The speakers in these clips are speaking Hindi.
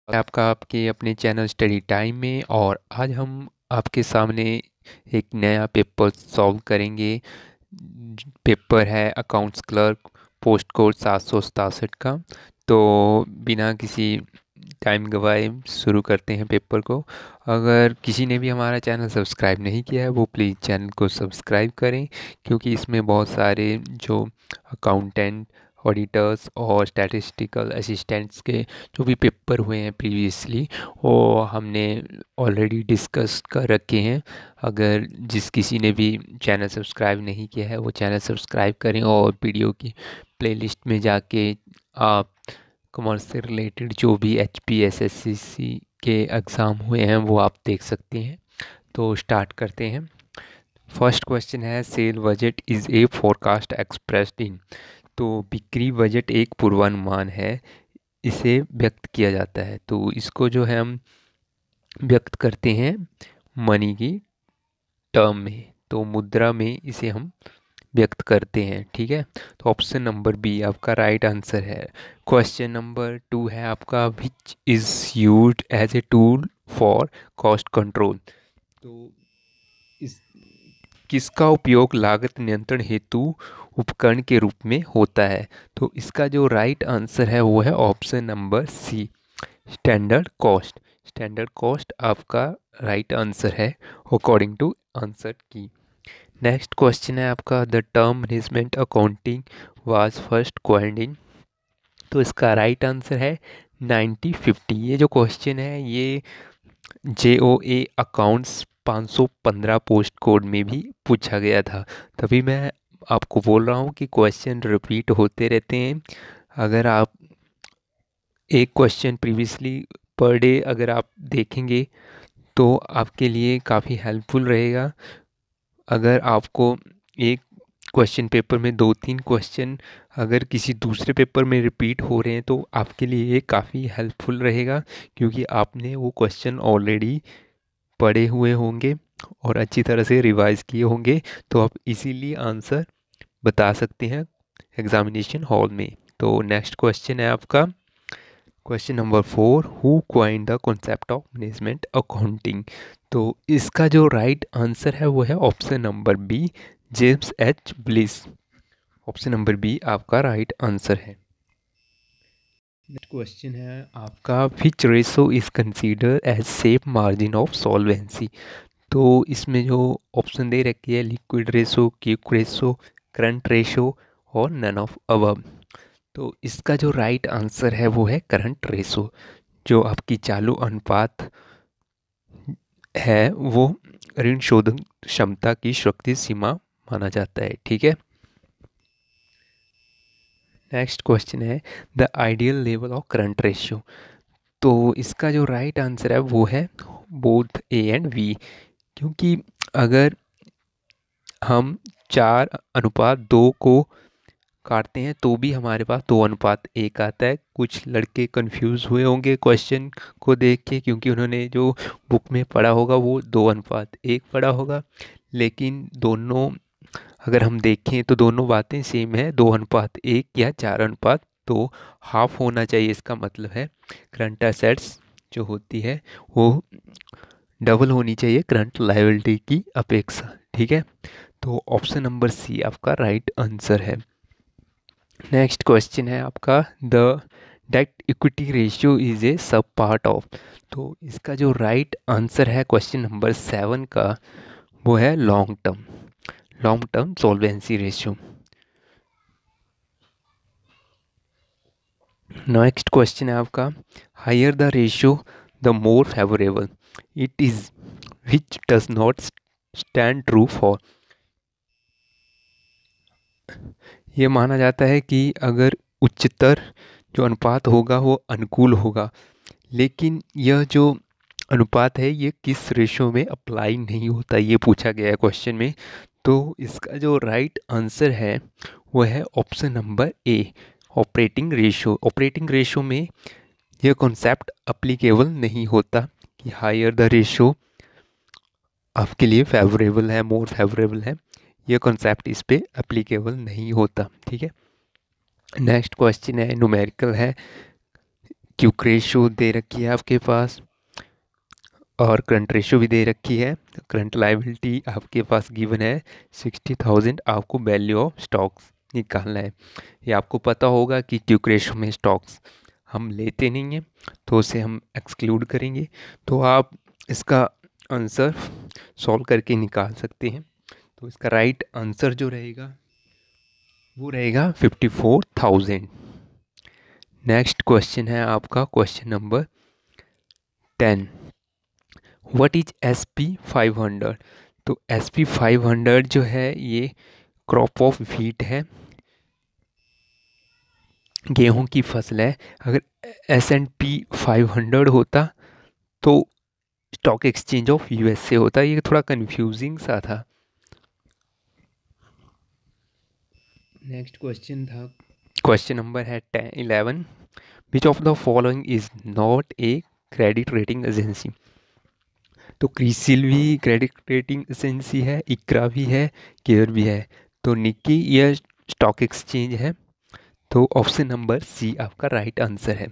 आपका आपके अपने चैनल स्टडी टाइम में। और आज हम आपके सामने एक नया पेपर सॉल्व करेंगे। पेपर है अकाउंट्स क्लर्क, पोस्ट कोड 767 का। तो बिना किसी टाइम गवाए शुरू करते हैं पेपर को। अगर किसी ने भी हमारा चैनल सब्सक्राइब नहीं किया है वो प्लीज़ चैनल को सब्सक्राइब करें, क्योंकि इसमें बहुत सारे जो अकाउंटेंट, ऑडिटर्स और स्टैटिस्टिकल असिस्टेंट्स के जो भी पेपर हुए हैं प्रीवियसली, वो हमने ऑलरेडी डिस्कस कर रखे हैं। अगर जिस किसी ने भी चैनल सब्सक्राइब नहीं किया है वो चैनल सब्सक्राइब करें और वीडियो की प्लेलिस्ट में जाके आप कॉमर्स से रिलेटेड जो भी HPSSC के एग्ज़ाम हुए हैं वो आप देख सकते हैं। तो स्टार्ट करते हैं। फर्स्ट क्वेश्चन है, cell budget is a forecast expressed in. तो बिक्री बजट एक पूर्वानुमान है, इसे व्यक्त किया जाता है। तो इसको जो है हम व्यक्त करते हैं मनी की टर्म में, तो मुद्रा में इसे हम व्यक्त करते हैं। ठीक है, तो ऑप्शन नंबर बी आपका राइट आंसर है। क्वेश्चन नंबर 2 है आपका, which is used as a tool for cost control. तो इस किसका उपयोग लागत नियंत्रण हेतु उपकरण के रूप में होता है। तो इसका जो राइट आंसर है वो है option number C, standard cost. Standard cost आपका राइट आंसर है according to answer key. Next question है आपका, the term management accounting was first coined in. तो इसका राइट आंसर है 1950। ये जो क्वेश्चन है ये JOA अकाउंट्स 515 पोस्ट कोड में भी पूछा गया था। तभी मैं आपको बोल रहा हूँ कि क्वेश्चन रिपीट होते रहते हैं। अगर आप एक क्वेश्चन प्रीवियसली पर डे अगर आप देखेंगे तो आपके लिए काफ़ी हेल्पफुल रहेगा। अगर आपको एक क्वेश्चन पेपर में 2-3 क्वेश्चन अगर किसी दूसरे पेपर में रिपीट हो रहे हैं तो आपके लिए ये काफ़ी हेल्पफुल रहेगा, क्योंकि आपने वो क्वेश्चन ऑलरेडी पढ़े हुए होंगे और अच्छी तरह से रिवाइज किए होंगे। तो आप इजीली आंसर बता सकते हैं एग्जामिनेशन हॉल में। तो नेक्स्ट क्वेश्चन है आपका question number 4, who coined the concept of management accounting. तो इसका जो राइट आंसर है वो है option number B, James H Bliss. Option number B आपका राइट आंसर है। नेक्स्ट क्वेश्चन है आपका, which ratio is consider as safe margin of solvency. तो इसमें जो ऑप्शन दे रखी है, liquid ratio, quick ratio, current ratio और नन ऑफ अबव। तो इसका जो राइट आंसर है वो है करंट रेशो। जो आपकी चालू अनुपात है वो ऋण शोधन क्षमता की सुरक्षित सीमा माना जाता है। ठीक है, नेक्स्ट क्वेश्चन है, the ideal level of current ratio. तो इसका जो राइट आंसर है वो है बोथ A एंड B, क्योंकि अगर हम 4:2 को काटते हैं तो भी हमारे पास 2:1 आता है। कुछ लड़के कंफ्यूज हुए होंगे क्वेश्चन को देख के, क्योंकि उन्होंने जो बुक में पढ़ा होगा वो 2:1 पढ़ा होगा, लेकिन दोनों अगर हम देखें तो दोनों बातें सेम है। 2:1 या 4:2 हाफ होना चाहिए। इसका मतलब है करंट एसेट्स जो होती है वो डबल होनी चाहिए करंट लायबिलिटी की अपेक्षा। ठीक है, तो ऑप्शन नंबर सी आपका राइट आंसर है। नेक्स्ट क्वेश्चन है आपका, the debt equity ratio is a sub part of. तो इसका जो राइट आंसर है क्वेश्चन नंबर 7 का वो है long term solvency ratio. Next question है आपका, higher the ratio the more favourable it is which does not stand true for. ये माना जाता है कि अगर उच्चतर जो अनुपात होगा वो अनुकूल होगा, लेकिन यह जो अनुपात है ये किस रेशो में अप्लाई नहीं होता, ये पूछा गया है क्वेश्चन में। तो इसका जो राइट आंसर है वो है ऑप्शन नंबर ए, ऑपरेटिंग रेशो। ऑपरेटिंग रेशो में यह कॉन्सेप्ट अप्लीकेबल नहीं होता कि हायर द रेशो आपके लिए फेवरेबल है, मोर फेवरेबल है। यह कॉन्सेप्ट इस पे एप्लीकेबल नहीं होता। ठीक है, नेक्स्ट क्वेश्चन है न्यूमेरिकल है, क्विक रेशो दे रखी है आपके पास और करंट रेशो भी दे रखी है। करंट लायबिलिटी आपके पास गिवन है 60,000, आपको वैल्यू ऑफ स्टॉक्स निकालना है। ये आपको पता होगा कि क्विक रेशो में स्टॉक्स हम लेते नहीं हैं तो उसे हम एक्सक्लूड करेंगे। तो आप इसका आंसर सॉल्व करके निकाल सकते हैं। तो इसका राइट आंसर जो रहेगा वो रहेगा 54,000। नेक्स्ट क्वेश्चन है आपका question number 10। What is SP500? तो SP500 जो है ये क्रॉप ऑफ व्हीट है, गेहूं की फसल है। अगर S&P 500 होता तो स्टॉक एक्सचेंज ऑफ USA होता। ये थोड़ा कंफ्यूजिंग सा था। नेक्स्ट क्वेश्चन था क्वेश्चन नंबर है 11। Which of the following is not a credit rating agency? तो क्रिसिल भी क्रेडिट रेटिंग एजेंसी है, इक्रा भी है, केयर भी है। तो निक्की यह स्टॉक एक्सचेंज है। तो ऑप्शन नंबर सी आपका राइट आंसर है।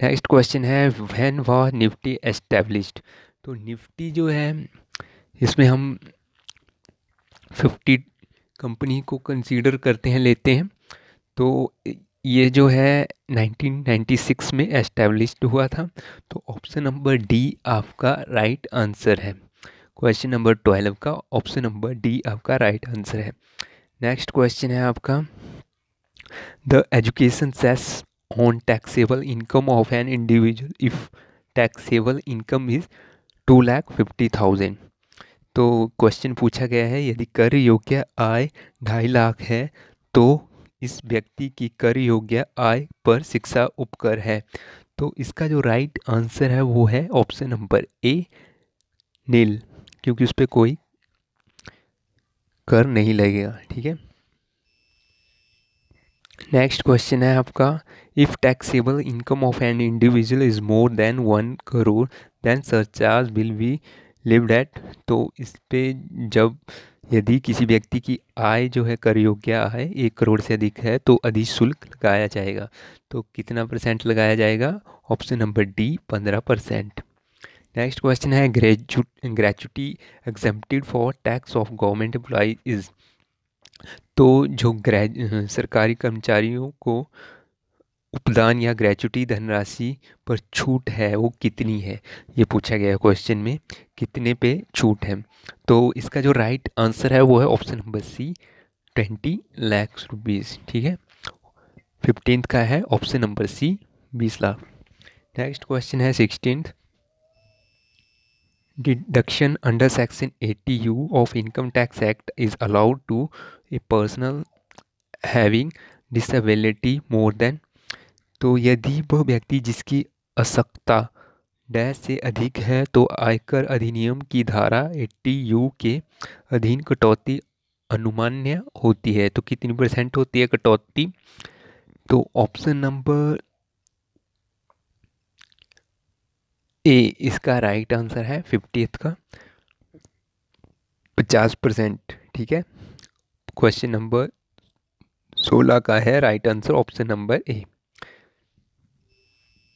नेक्स्ट क्वेश्चन है व्हेन वाज निफ्टी एस्टेब्लिश्ड? तो निफ्टी जो है इसमें हम 50 कंपनी को कंसीडर करते हैं, लेते हैं। तो ये जो है 1996 में एस्टेब्लिश्ड हुआ था। तो ऑप्शन नंबर डी आपका राइट आंसर है। क्वेश्चन नंबर 12 का ऑप्शन नंबर डी आपका राइट आंसर है। नेक्स्ट क्वेश्चन है आपका the education cess on taxable income of an individual if taxable income is 2,50,000। तो क्वेश्चन पूछा गया है यदि कर योग्य आय 2.5 लाख है तो इस व्यक्ति की कर योग्य आय पर शिक्षा उपकर है। तो इसका जो राइट आंसर है वो है ऑप्शन नंबर ए नील, क्योंकि उस पर कोई कर नहीं लगेगा। ठीक है। नेक्स्ट क्वेश्चन है आपका if taxable income of an individual is more than 1 crore then surcharge will be levied at. तो इस पे जब यदि किसी व्यक्ति की आय जो है कर योग्य आय 1 करोड़ से अधिक है तो अधिशुल्क लगाया जाएगा। तो कितना % लगाया जाएगा? Option number D 15%। Next question है gratuity exempted for tax of government employee is. तो जो सरकारी कर्मचारियों को उपदान या ग्रेचुटी धनराशि पर छूट है वो कितनी है, ये पूछा गया क्वेश्चन में, कितने पे छूट है। तो इसका जो राइट आंसर है वो है option number C 20 lakh rupees. ठीक है। 15th का है option number C 20 lakh. Next question है 16th। Deduction under section 80U of income tax act is allowed to a personal having disability more than. तो यदि वह व्यक्ति जिसकी असक्ता डैश से अधिक है तो आयकर अधिनियम की धारा 80U के अधीन कटौती अनुमान्य होती है। तो कितनी % होती है कटौती? तो ऑप्शन नंबर ए इसका राइट आंसर है 50th का 50%। ठीक है। क्वेश्चन नंबर 16 का है right answer option number A.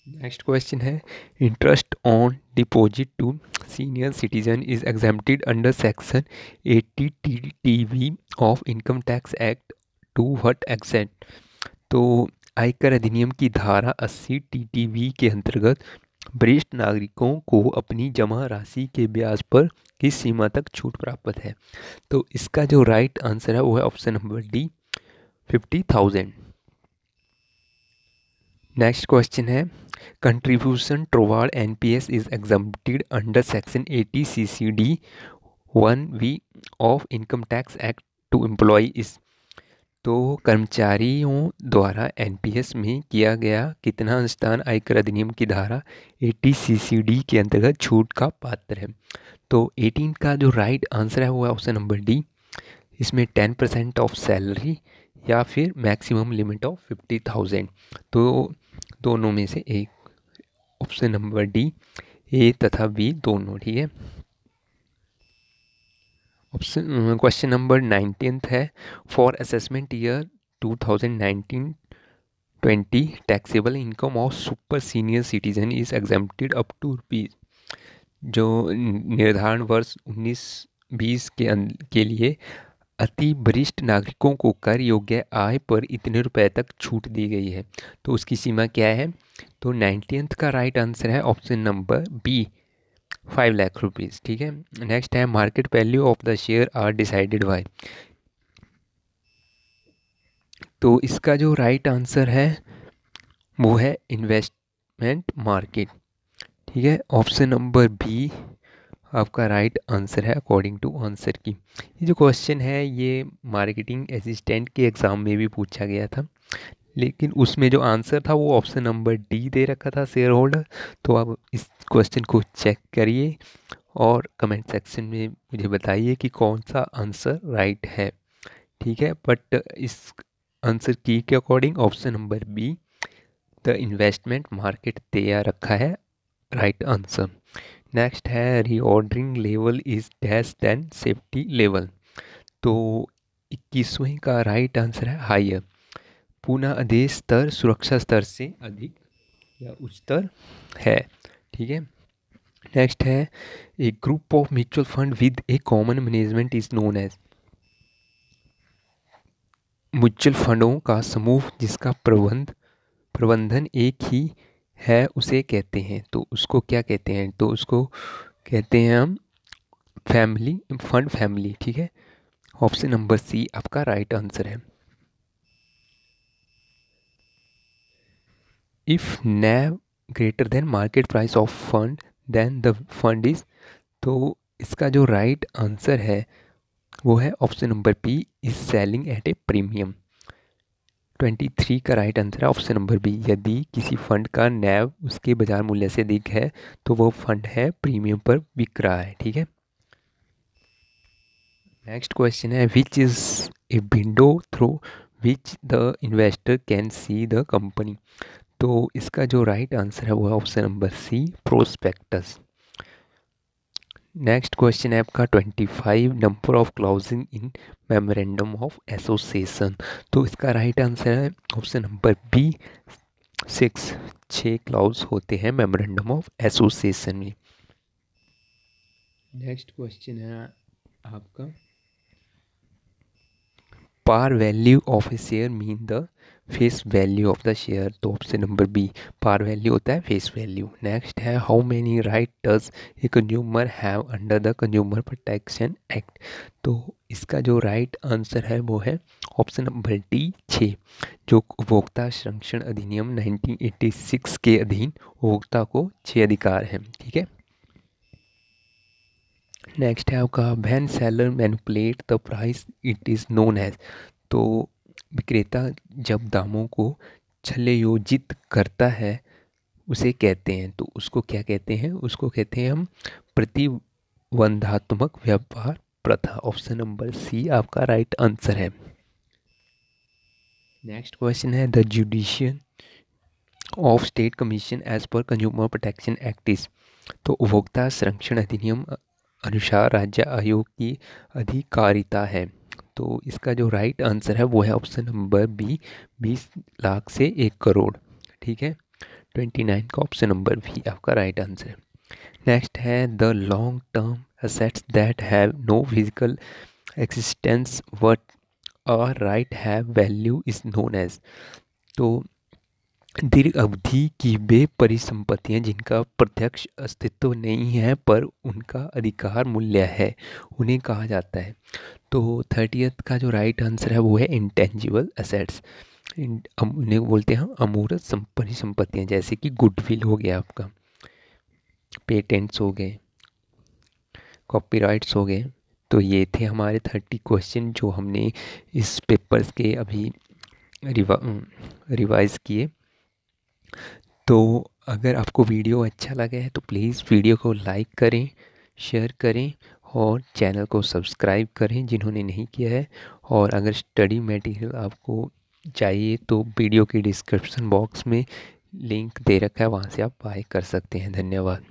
Next question है interest on deposit to senior citizen is exempted under section 80 TTV of income tax act to what extent. तो आयकर अधिनियम की धारा 80 TTV के अंतर्गत वरिष्ठ नागरिकों को अपनी जमा राशि के ब्याज पर किस सीमा तक छूट प्राप्त है? तो इसका जो राइट आंसर है वो है option number D 50,000। Next question है contribution toward NPS is exempted under section 80 CCD 1V of income tax act to employee is. तो कर्मचारियों द्वारा NPS में किया गया कितना अनुदान आयकर अधिनियम की धारा 80 CCD के अंतर्गत छूट का पात्र है? तो 18 का जो राइट आंसर है वो है ऑप्शन नंबर डी। इसमें 10% ऑफ सैलरी या फिर मैक्सिमम लिमिट ऑफ 50,000। तो दोनों में से एक, ऑप्शन नंबर डी ए तथा बी दोनों। ठीक है। ऑप्शन क्वेश्चन नंबर 19th है for assessment year 2019 20 taxable income of super senior citizen is exempted up to rupees. जो निर्धारण वर्ष 19-20 के लिए अति वरिष्ठ नागरिकों को कर योग्य आय पर इतने रुपए तक छूट दी गई है। तो उसकी सीमा क्या है? तो 19th का राइट आंसर है option number B, 5 lakh rupees. ठीक है। नेक्स्ट है market value of the share are decided by. तो इसका जो राइट आंसर है वो है इन्वेस्टमेंट मार्केट। ठीक है, ऑप्शन नंबर बी आपका राइट आंसर है अकॉर्डिंग टू आंसर की। ये जो क्वेश्चन है ये मार्केटिंग असिस्टेंट के एग्ज़ाम में भी पूछा गया था, लेकिन उसमें जो आंसर था वो ऑप्शन नंबर डी दे रखा था, शेयर होल्डर। तो आप इस क्वेश्चन को चेक करिए और कमेंट सेक्शन में मुझे बताइए कि कौन सा आंसर राइट है। ठीक है, बट इस आंसर की के according option number B the investment market दिया रखा है राइट आंसर। नेक्स्ट है reordering level is dash than safety level. तो 21वें का राइट आंसर है हायर। पुनः आदेश स्तर सुरक्षा स्तर से अधिक या उच्चतर है। ठीक है। नेक्स्ट है a group of mutual fund with a common management is known as. Mutual फंडों का समूह जिसका प्रबंधन एक ही है उसे कहते हैं। तो उसको क्या कहते हैं? तो उसको कहते हैं हम फंड फैमिली। ठीक है, ऑप्शन नंबर सी आपका राइट आंसर है। If NAV greater than market price of fund then the fund is. तो इसका जो राइट आंसर है वो है option number P, is selling at a premium. 23 का राइट आंसर है ऑप्शन नंबर बी, यदि किसी फंड का नैव उसके बाजार मूल्य से अधिक है तो वो फंड है प्रीमियम पर बिक रहा है। ठीक है। नेक्स्ट क्वेश्चन है which is a window through which the investor can see the company. तो इसका जो राइट आंसर है वो है option number C, prospectus. Next question है आपका 25 number of clauses in memorandum of association. तो इसका राइट आंसर है ऑप्शन नंबर बी, 6 क्लाउज होते हैं मेमोरेंडम ऑफ एसोसिएशन में। नेक्स्ट क्वेश्चन है आपका par value of a share mean the face value of the share. तो option number B, par value होता है फेस वैल्यू। नेक्स्ट है how many right does a consumer have under the consumer protection act. तो इसका जो राइट आंसर है वो है ऑप्शन नंबर डी, 6, जो उपभोक्ता संरक्षण अधिनियम 1986 के अधीन उपभोक्ता को 6 अधिकार हैं। ठीक है। नेक्स्ट है आपका when seller manipulate the price it is known as. तो विक्रेता जब दामों को छलयोजित करता है उसे कहते हैं। तो उसको क्या कहते हैं? उसको कहते हैं हम प्रतिबंधात्मक व्यापार प्रथा। ऑप्शन नंबर सी आपका राइट आंसर है। नेक्स्ट क्वेश्चन है the judicial of state commission as per consumer protection act is. तो उपभोक्ता संरक्षण अधिनियम अनुसार राज्य आयोग की अधिकारिता है। तो इसका जो राइट आंसर है वो है ऑप्शन नंबर बी, 20 लाख से 1 करोड़। ठीक है, 29 का ऑप्शन नंबर बी आपका राइट आंसर है। नेक्स्ट है the long term assets that have no physical existence but a right have value is known as. तो दीर्घ अवधि की वे परिसंपत्तियां जिनका प्रत्यक्ष अस्तित्व नहीं है पर उनका अधिकार मूल्य है उन्हें कहा जाता है। तो 30th का जो राइट आंसर है वो है इंटेंजिबल एसेट्स। उन्हें बोलते हैं अमूर्त परिसंपत्तियां, जैसे कि गुडविल हो गया आपका, पेटेंट्स हो गए, कॉपीराइट्स हो गए। तो ये थे हमारे 30 क्वेश्चन जो हमने इस पेपर्स के अभी रिवाइज किए। तो अगर आपको वीडियो अच्छा लगा है तो प्लीज़ वीडियो को लाइक करें, शेयर करें और चैनल को सब्सक्राइब करें जिन्होंने नहीं किया है। और अगर स्टडी मटेरियल आपको चाहिए तो वीडियो के डिस्क्रिप्शन बॉक्स में लिंक दे रखा है, वहाँ से आप बाय कर सकते हैं। धन्यवाद।